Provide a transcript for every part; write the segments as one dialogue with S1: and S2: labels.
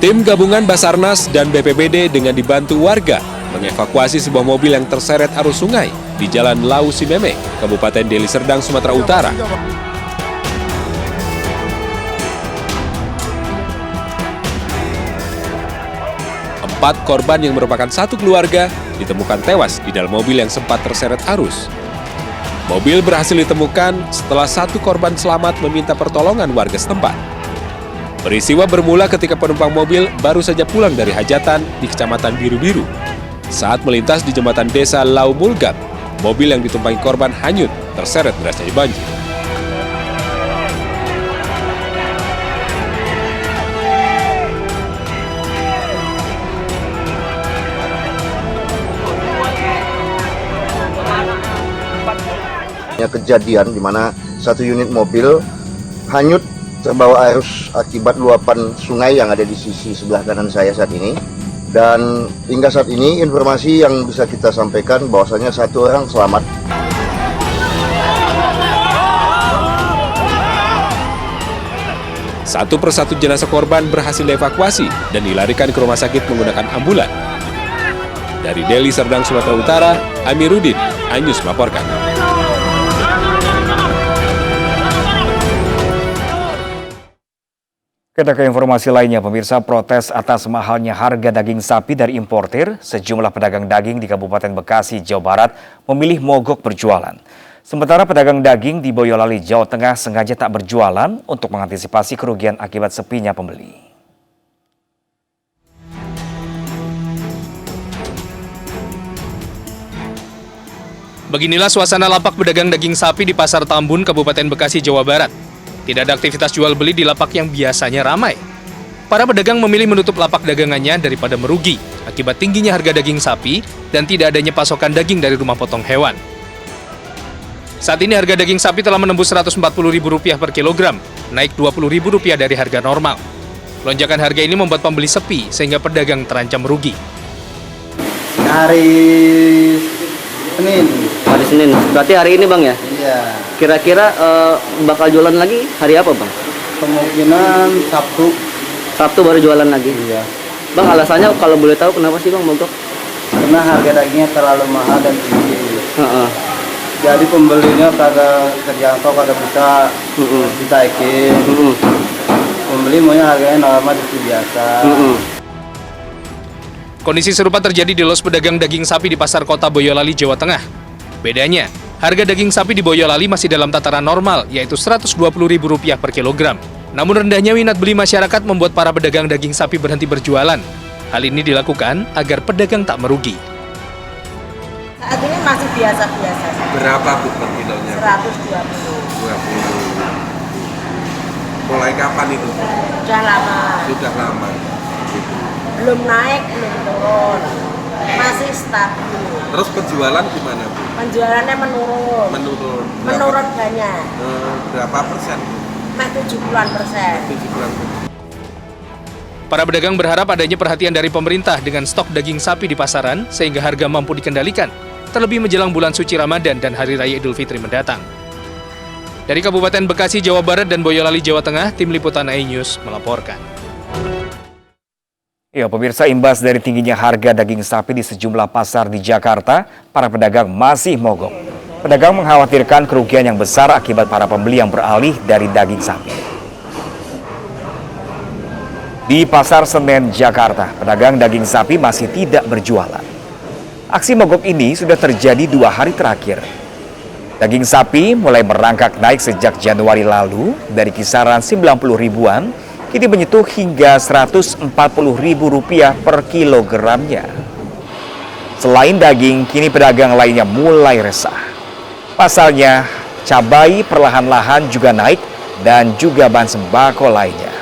S1: Tim gabungan Basarnas dan BPBD dengan dibantu warga mengevakuasi sebuah mobil yang terseret arus sungai di Jalan Lau Simeme, Kabupaten Deli Serdang, Sumatera Utara. Empat korban yang merupakan satu keluarga ditemukan tewas di dalam mobil yang sempat terseret arus. Mobil berhasil ditemukan setelah satu korban selamat meminta pertolongan warga setempat. Peristiwa bermula ketika penumpang mobil baru saja pulang dari hajatan di Kecamatan Biru-Biru. Saat melintas di jembatan desa Lau Mulgap, mobil yang ditumpangi korban hanyut terseret derasnya banjir.
S2: Kejadian di mana satu unit mobil hanyut terbawa arus akibat luapan sungai yang ada di sisi sebelah kanan saya saat ini. Dan hingga saat ini informasi yang bisa kita sampaikan bahwasanya satu orang selamat.
S1: Satu persatu jenazah korban berhasil dievakuasi dan dilarikan ke rumah sakit menggunakan ambulan. Dari Deli Serdang, Sumatera Utara, Amiruddin, iNews melaporkan.
S3: Kita ke informasi lainnya, pemirsa. Protes atas mahalnya harga daging sapi dari importir, sejumlah pedagang daging di Kabupaten Bekasi, Jawa Barat memilih mogok berjualan. Sementara pedagang daging di Boyolali, Jawa Tengah sengaja tak berjualan untuk mengantisipasi kerugian akibat sepinya pembeli.
S4: Beginilah suasana lapak pedagang daging sapi di Pasar Tambun, Kabupaten Bekasi, Jawa Barat. Tidak ada aktivitas jual beli di lapak yang biasanya ramai. Para pedagang memilih menutup lapak dagangannya daripada merugi akibat tingginya harga daging sapi dan tidak adanya pasokan daging dari rumah potong hewan. Saat ini harga daging sapi telah menembus Rp140.000 per kilogram, naik Rp20.000 dari harga normal. Lonjakan harga ini membuat pembeli sepi sehingga pedagang terancam merugi.
S5: Hari Senin.
S6: Hari Senin. Berarti hari ini, Bang, ya?
S5: Iya.
S6: Kira-kira bakal jualan lagi hari apa, Bang?
S5: Kemungkinan Sabtu.
S6: Sabtu baru jualan lagi.
S5: Iya.
S6: Bang, alasannya kalau boleh tahu kenapa sih, Bang, mogok?
S5: Karena harga dagingnya terlalu mahal dan tinggi.
S6: Jadi
S5: Jadi pembelinya kagak terjangkau, kagak bisa ditaikin. Pembeli maunya harganya normal seperti biasa.
S4: Kondisi serupa terjadi di los pedagang daging sapi di Pasar Kota Boyolali, Jawa Tengah. Bedanya, harga daging sapi di Boyolali masih dalam tataran normal, yaitu Rp120.000 per kilogram. Namun rendahnya minat beli masyarakat membuat para pedagang daging sapi berhenti berjualan. Hal ini dilakukan agar pedagang tak merugi.
S7: Saat ini masih biasa-biasa saja.
S8: Berapa Bu per kilonya?
S7: 120.
S8: 20. Mulai kapan itu?
S7: Sudah lama.
S8: Sudah lama.
S7: Belum naik, belum turun. Masih stabil.
S8: Terus penjualan gimana Bu?
S7: Penjualannya menurun.
S8: Menurun.
S7: Menurun banyak.
S8: Berapa persen?
S7: 70-an%.
S8: 70%.
S4: Para pedagang berharap adanya perhatian dari pemerintah dengan stok daging sapi di pasaran sehingga harga mampu dikendalikan, terlebih menjelang bulan suci Ramadan dan Hari Raya Idul Fitri mendatang. Dari Kabupaten Bekasi, Jawa Barat dan Boyolali, Jawa Tengah, Tim Liputan iNews melaporkan.
S3: Ya, pemirsa, imbas dari tingginya harga daging sapi di sejumlah pasar di Jakarta, para pedagang masih mogok. Pedagang mengkhawatirkan kerugian yang besar akibat para pembeli yang beralih dari daging sapi. Di Pasar Senen, Jakarta, pedagang daging sapi masih tidak berjualan. Aksi mogok ini sudah terjadi 2 hari terakhir. Daging sapi mulai merangkak naik sejak Januari lalu dari kisaran 90 ribuan, kini menyentuh hingga Rp140.000 per kilogramnya. Selain daging, kini pedagang lainnya mulai resah. Pasalnya, cabai perlahan-lahan juga naik dan juga bahan sembako lainnya.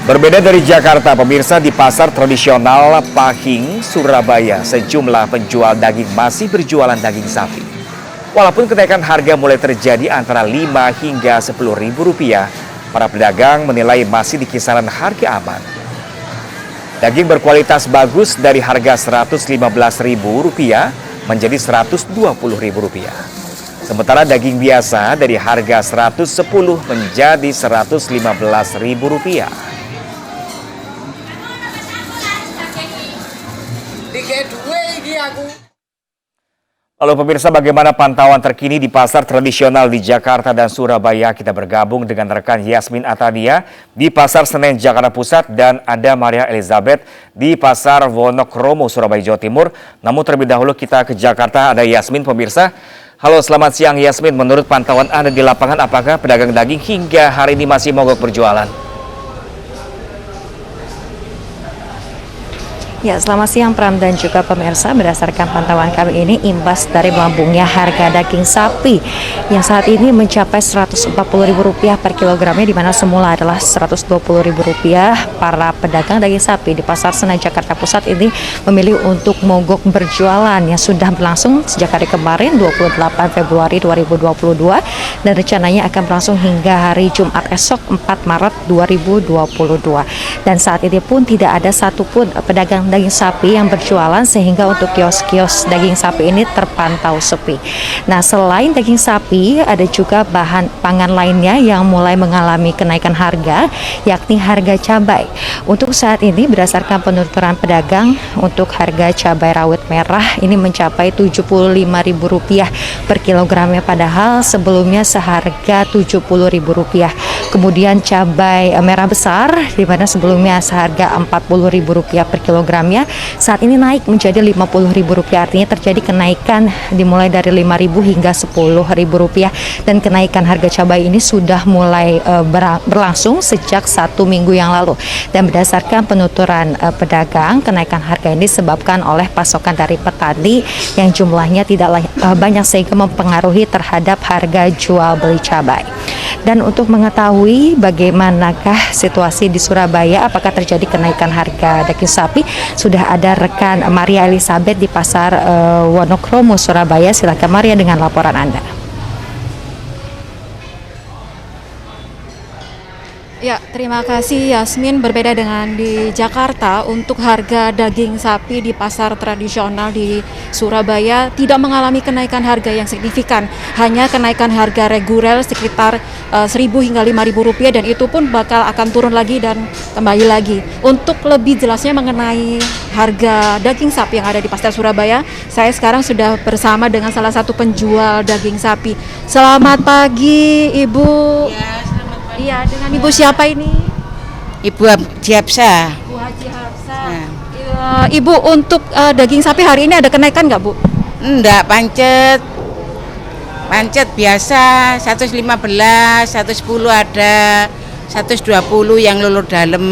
S3: Berbeda dari Jakarta, pemirsa, di pasar tradisional Pahing, Surabaya, sejumlah penjual daging masih berjualan daging sapi. Walaupun kenaikan harga mulai terjadi antara Rp5 hingga Rp10.000, para pedagang menilai masih di kisaran harga aman. Daging berkualitas bagus dari harga Rp115.000 menjadi Rp120.000. Sementara daging biasa dari harga Rp110 menjadi Rp115.000. Lalu pemirsa, bagaimana pantauan terkini di pasar tradisional di Jakarta dan Surabaya? Kita bergabung dengan rekan Yasmin Atadia di Pasar Senen Jakarta Pusat dan ada Maria Elizabeth di Pasar Wonokromo Surabaya Jawa Timur. Namun terlebih dahulu kita ke Jakarta, ada Yasmin pemirsa. Halo, selamat siang Yasmin. Menurut pantauan Anda di lapangan, apakah pedagang daging hingga hari ini masih mogok berjualan?
S9: Ya, selamat siang Pram dan juga pemirsa. Berdasarkan pantauan kami ini, imbas dari melambungnya harga daging sapi yang saat ini mencapai Rp140.000 per kilogramnya, di mana semula adalah Rp120.000. Para pedagang daging sapi di Pasar Senen Jakarta Pusat ini memilih untuk mogok berjualan yang sudah berlangsung sejak hari kemarin 28 Februari 2022 dan rencananya akan berlangsung hingga hari Jumat esok 4 Maret 2022. Dan saat ini pun tidak ada satupun pedagang daging sapi yang berjualan, sehingga untuk kios-kios daging sapi ini terpantau sepi. Nah, selain daging sapi, ada juga bahan pangan lainnya yang mulai mengalami kenaikan harga, yakni harga cabai. Untuk saat ini berdasarkan penuturan pedagang, untuk harga cabai rawit merah ini mencapai Rp75.000 per kilogramnya, padahal sebelumnya seharga Rp70.000. Kemudian cabai merah besar, di mana sebelumnya seharga Rp40.000 per kilogram, saat ini naik menjadi Rp50.000. Artinya terjadi kenaikan dimulai dari Rp5.000 hingga Rp10.000, dan kenaikan harga cabai ini sudah mulai berlangsung sejak 1 minggu yang lalu. Dan berdasarkan penuturan pedagang, kenaikan harga ini disebabkan oleh pasokan dari petani yang jumlahnya tidak banyak, sehingga mempengaruhi terhadap harga jual beli cabai. Dan untuk mengetahui bagaimanakah situasi di Surabaya, apakah terjadi kenaikan harga daging sapi, sudah ada rekan Maria Elizabeth di Pasar Wonokromo Surabaya. Silakan Maria dengan laporan Anda.
S10: Ya, terima kasih Yasmin. Berbeda dengan di Jakarta, untuk harga daging sapi di pasar tradisional di Surabaya tidak mengalami kenaikan harga yang signifikan. Hanya kenaikan harga reguler sekitar Rp1.000 hingga Rp5.000, dan itu pun bakal akan turun lagi dan kembali lagi. Untuk lebih jelasnya mengenai harga daging sapi yang ada di pasar Surabaya, saya sekarang sudah bersama dengan salah satu penjual daging sapi. Selamat pagi, Ibu.
S7: Ya, selamat pagi.
S10: Iya, dengan Ibu siapa ini?
S7: Ibu Haji Hapsah.
S10: Bu Haji Hapsah. Ibu, untuk daging sapi hari ini ada kenaikan nggak, Bu?
S7: Enggak, pancet biasa 115, 110 ada, 120 yang lulur dalam.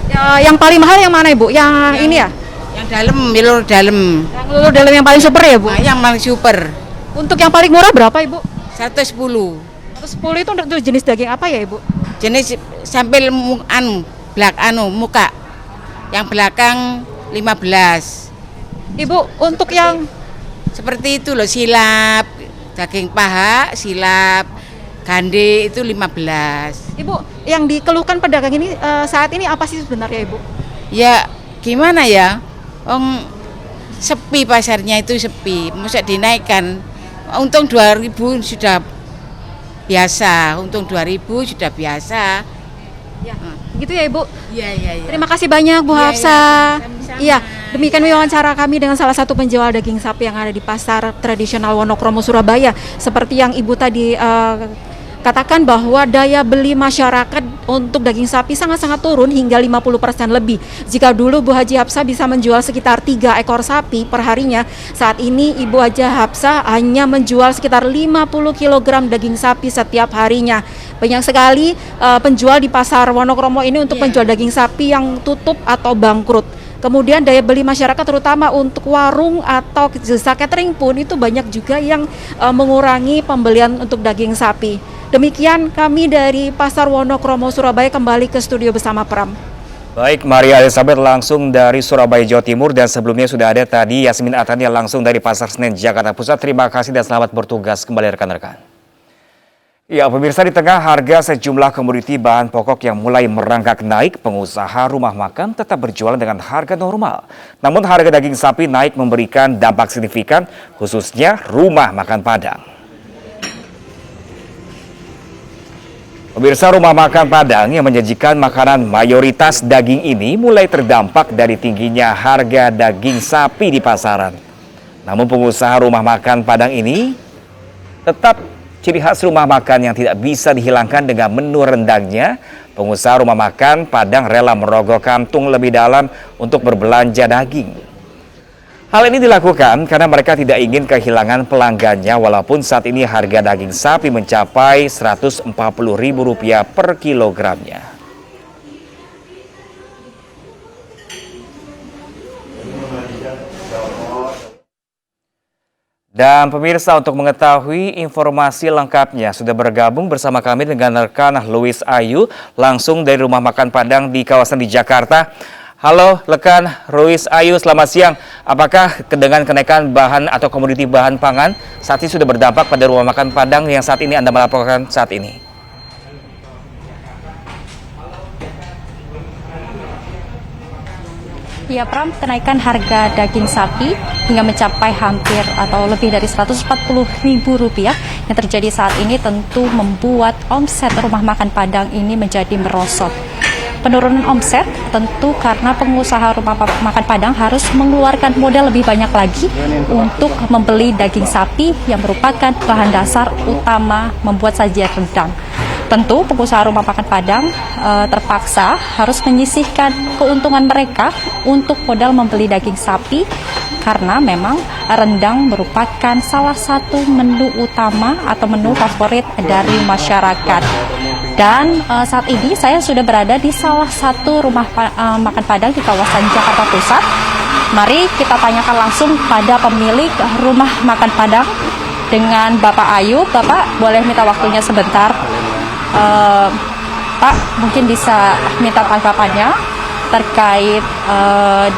S10: Ya, yang paling mahal yang mana, Ibu? Yang ini ya?
S7: Yang dalam, lulur dalam.
S10: Yang lulur dalam yang paling super ya, Bu?
S7: Nah, yang paling super.
S10: Untuk yang paling murah berapa, Ibu?
S7: 110.
S10: 110 itu untuk jenis daging apa ya, Ibu?
S7: Jenis sambil muka. Yang belakang 15.
S10: Ibu, untuk yang
S7: seperti itu loh, silap, daging paha, silap, gande itu 15.
S10: Ibu, yang dikeluhkan pedagang ini saat ini apa sih sebenarnya, Ibu?
S7: Ya, gimana ya? Sepi pasarnya itu sepi, masa dinaikkan. Untung 2.000 sudah biasa, untung 2.000 sudah biasa.
S10: Ya, gitu ya, Ibu?
S7: Iya.
S10: Terima kasih banyak, Bu Hafsah. Iya, demikian wawancara kami dengan salah satu penjual daging sapi yang ada di Pasar Tradisional Wonokromo Surabaya. Seperti yang Ibu tadi katakan, bahwa daya beli masyarakat untuk daging sapi sangat-sangat turun hingga 50% lebih. Jika dulu Bu Haji Hapsah bisa menjual sekitar 3 ekor sapi per harinya, saat ini Ibu Haji Hapsah hanya menjual sekitar 50 kg daging sapi setiap harinya. Banyak sekali penjual di Pasar Wonokromo ini untuk penjual daging sapi yang tutup atau bangkrut. Kemudian daya beli masyarakat terutama untuk warung atau jasa catering pun itu banyak juga yang mengurangi pembelian untuk daging sapi. Demikian kami dari Pasar Wonokromo Surabaya, kembali ke studio bersama Pram.
S3: Baik, Maria Elizabeth langsung dari Surabaya Jawa Timur, dan sebelumnya sudah ada tadi Yasmin Atadia langsung dari Pasar Senen Jakarta Pusat. Terima kasih dan selamat bertugas kembali rekan-rekan. Ya, pemirsa, di tengah harga sejumlah komoditi bahan pokok yang mulai merangkak naik, pengusaha rumah makan tetap berjualan dengan harga normal. Namun harga daging sapi naik memberikan dampak signifikan, khususnya rumah makan Padang. Pemirsa, rumah makan Padang yang menyajikan makanan mayoritas daging ini mulai terdampak dari tingginya harga daging sapi di pasaran. Namun pengusaha rumah makan Padang ini tetap ciri khas rumah makan yang tidak bisa dihilangkan dengan menu rendangnya. Pengusaha rumah makan Padang rela merogoh kantung lebih dalam untuk berbelanja daging. Hal ini dilakukan karena mereka tidak ingin kehilangan pelanggannya walaupun saat ini harga daging sapi mencapai Rp140.000 per kilogramnya. Dan pemirsa, untuk mengetahui informasi lengkapnya sudah bergabung bersama kami dengan rekan Louis Ayu langsung dari Rumah Makan Padang di kawasan di Jakarta. Halo rekan Louis Ayu, selamat siang. Apakah dengan kenaikan bahan atau komoditi bahan pangan saat ini sudah berdampak pada Rumah Makan Padang yang saat ini Anda melaporkan saat ini?
S9: Ya Pram, kenaikan harga daging sapi hingga mencapai hampir atau lebih dari Rp140.000 yang terjadi saat ini tentu membuat omset rumah makan Padang ini menjadi merosot. Penurunan omset tentu karena pengusaha rumah makan Padang harus mengeluarkan modal lebih banyak lagi untuk membeli daging sapi yang merupakan bahan dasar utama membuat sajian rendang. Tentu pengusaha rumah makan Padang terpaksa harus menyisihkan keuntungan mereka untuk modal membeli daging sapi karena memang rendang merupakan salah satu menu utama atau menu favorit dari masyarakat. Dan saat ini saya sudah berada di salah satu rumah makan Padang di kawasan Jakarta Pusat. Mari kita tanyakan langsung pada pemilik rumah makan Padang dengan Bapak Ayu. Bapak, boleh minta waktunya sebentar? Pak, mungkin bisa minta tanggapannya terkait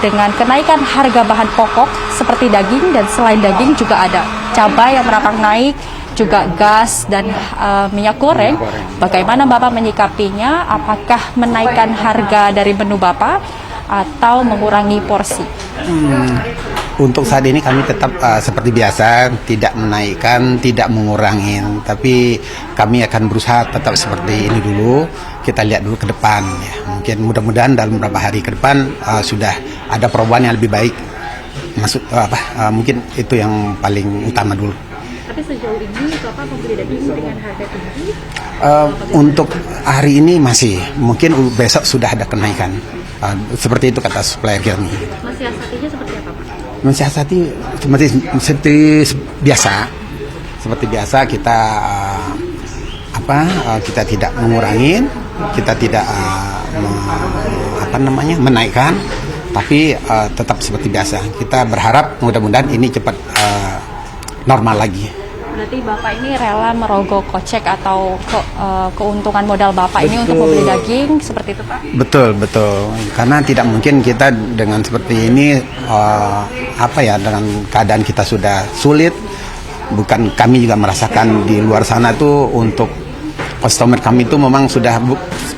S9: dengan kenaikan harga bahan pokok seperti daging, dan selain daging juga ada cabai yang merangkak naik, juga gas dan minyak goreng. Bagaimana Bapak menyikapinya? Apakah menaikkan harga dari menu Bapak atau mengurangi porsi?
S11: Untuk saat ini kami tetap seperti biasa, tidak menaikkan, tidak mengurangin, tapi kami akan berusaha tetap seperti ini dulu. Kita lihat dulu ke depan, ya. Mungkin mudah-mudahan dalam beberapa hari ke depan sudah ada perubahan yang lebih baik. Mungkin itu yang paling utama dulu.
S9: Tapi sejauh ini Bapak membeli daging dengan harga tinggi?
S11: Untuk hari ini masih, mungkin besok sudah ada kenaikan. Seperti itu kata supplier kami.
S9: Mensiasatinya seperti apa Pak?
S11: Mensiasati seperti biasa. Seperti biasa kita kita tidak mengurangi, kita tidak menaikkan, tapi tetap seperti biasa. Kita berharap mudah-mudahan ini cepat normal lagi.
S9: Berarti Bapak ini rela merogoh kocek atau keuntungan modal Bapak ini untuk membeli daging, seperti itu Pak? Betul.
S11: Karena tidak mungkin kita dengan seperti ini, dengan keadaan kita sudah sulit. Bukan, kami juga merasakan di luar sana tuh untuk customer kami itu memang sudah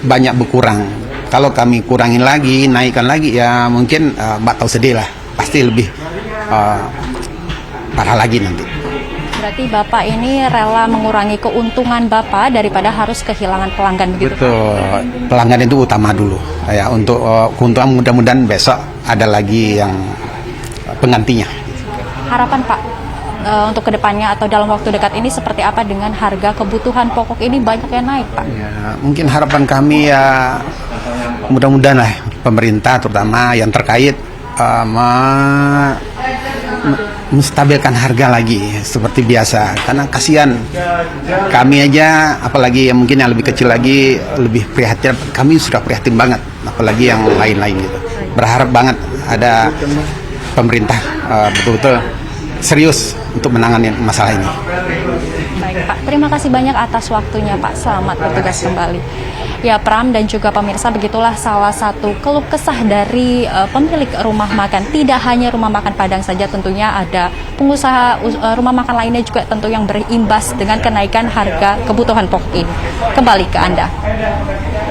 S11: banyak berkurang. Kalau kami kurangin lagi, naikkan lagi, ya mungkin Mbak tahu sedih lah. Pasti lebih parah lagi nanti.
S9: Berarti Bapak ini rela mengurangi keuntungan Bapak daripada harus kehilangan pelanggan begitu?
S11: Betul, pelanggan itu utama dulu. Ya, untuk keuntungan mudah-mudahan besok ada lagi yang penggantinya.
S9: Harapan Pak untuk kedepannya atau dalam waktu dekat ini seperti apa dengan harga kebutuhan pokok ini banyak yang naik Pak?
S11: Ya, mungkin harapan kami ya mudah-mudahan lah pemerintah terutama yang terkait menstabilkan harga lagi seperti biasa, karena kasihan kami aja, apalagi yang mungkin yang lebih kecil lagi lebih prihatin. Kami sudah prihatin banget, apalagi yang lain-lain gitu. Berharap banget ada pemerintah betul-betul serius untuk menangani masalah ini.
S9: Baik Pak, terima kasih banyak atas waktunya Pak. Selamat bertugas kembali. Ya Pram dan juga pemirsa, begitulah salah satu keluh kesah dari pemilik rumah makan. Tidak hanya rumah makan Padang saja, tentunya ada pengusaha rumah makan lainnya juga tentu yang berimbas dengan kenaikan harga kebutuhan pokok ini. Kembali ke Anda.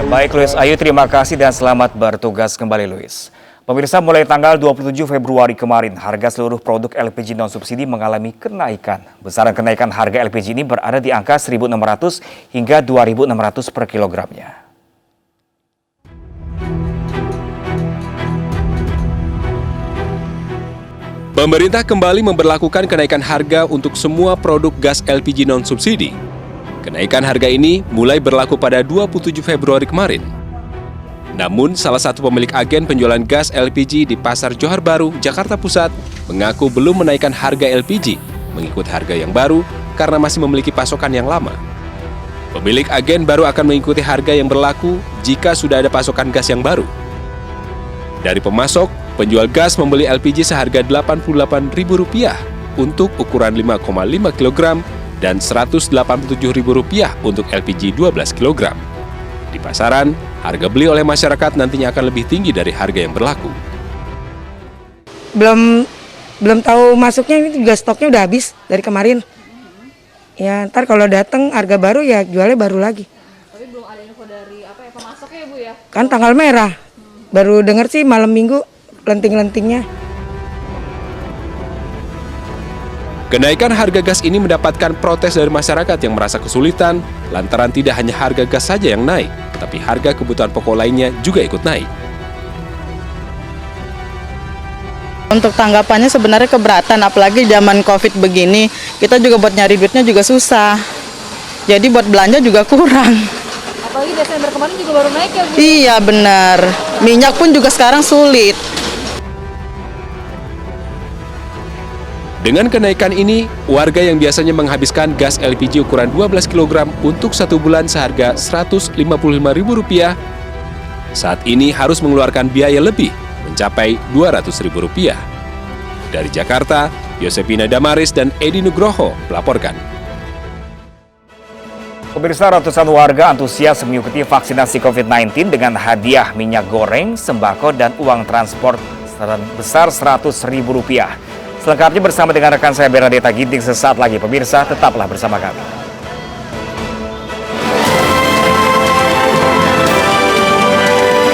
S3: Baik Luis Ayu, terima kasih dan selamat bertugas kembali Luis. Pemirsa, mulai tanggal 27 Februari kemarin, harga seluruh produk LPG non-subsidi mengalami kenaikan. Besaran kenaikan harga LPG ini berada di angka 1.600 hingga 2.600 per kilogramnya.
S1: Pemerintah kembali memberlakukan kenaikan harga untuk semua produk gas LPG non-subsidi. Kenaikan harga ini mulai berlaku pada 27 Februari kemarin. Namun, salah satu pemilik agen penjualan gas LPG di Pasar Johar Baru, Jakarta Pusat, mengaku belum menaikkan harga LPG mengikut harga yang baru karena masih memiliki pasokan yang lama. Pemilik agen baru akan mengikuti harga yang berlaku jika sudah ada pasokan gas yang baru. Dari pemasok, penjual gas membeli LPG seharga Rp88.000 untuk ukuran 5,5 kg dan Rp187.000 untuk LPG 12 kg. Di pasaran, harga beli oleh masyarakat nantinya akan lebih tinggi dari harga yang berlaku.
S7: Belum tahu masuknya, ini juga stoknya udah habis dari kemarin. Ya, ntar kalau datang harga baru ya jualnya baru lagi.
S10: Tapi belum ada info dari pemasoknya ya Bu ya?
S7: Kan tanggal merah. Baru denger sih malam minggu lenting-lentingnya.
S1: Kenaikan harga gas ini mendapatkan protes dari masyarakat yang merasa kesulitan lantaran tidak hanya harga gas saja yang naik, tapi harga kebutuhan pokok lainnya juga ikut naik.
S7: Untuk tanggapannya sebenarnya keberatan, apalagi zaman Covid begini, kita juga buat nyari duitnya juga susah. Jadi buat belanja juga kurang.
S10: Apalagi Desember kemarin juga baru naik ya Bu?
S7: Iya benar, minyak pun juga sekarang sulit.
S1: Dengan kenaikan ini, warga yang biasanya menghabiskan gas LPG ukuran 12 kg untuk 1 bulan seharga Rp155.000, saat ini harus mengeluarkan biaya lebih, mencapai Rp200.000. Dari Jakarta, Yosepina Damaris dan Edi Nugroho melaporkan.
S3: Pemirsa, ratusan warga antusias mengikuti vaksinasi COVID-19 dengan hadiah minyak goreng, sembako, dan uang transport sebesar Rp100.000. Selengkapnya bersama dengan rekan saya Bernadetta Ginting sesaat lagi. Pemirsa, tetaplah bersama kami.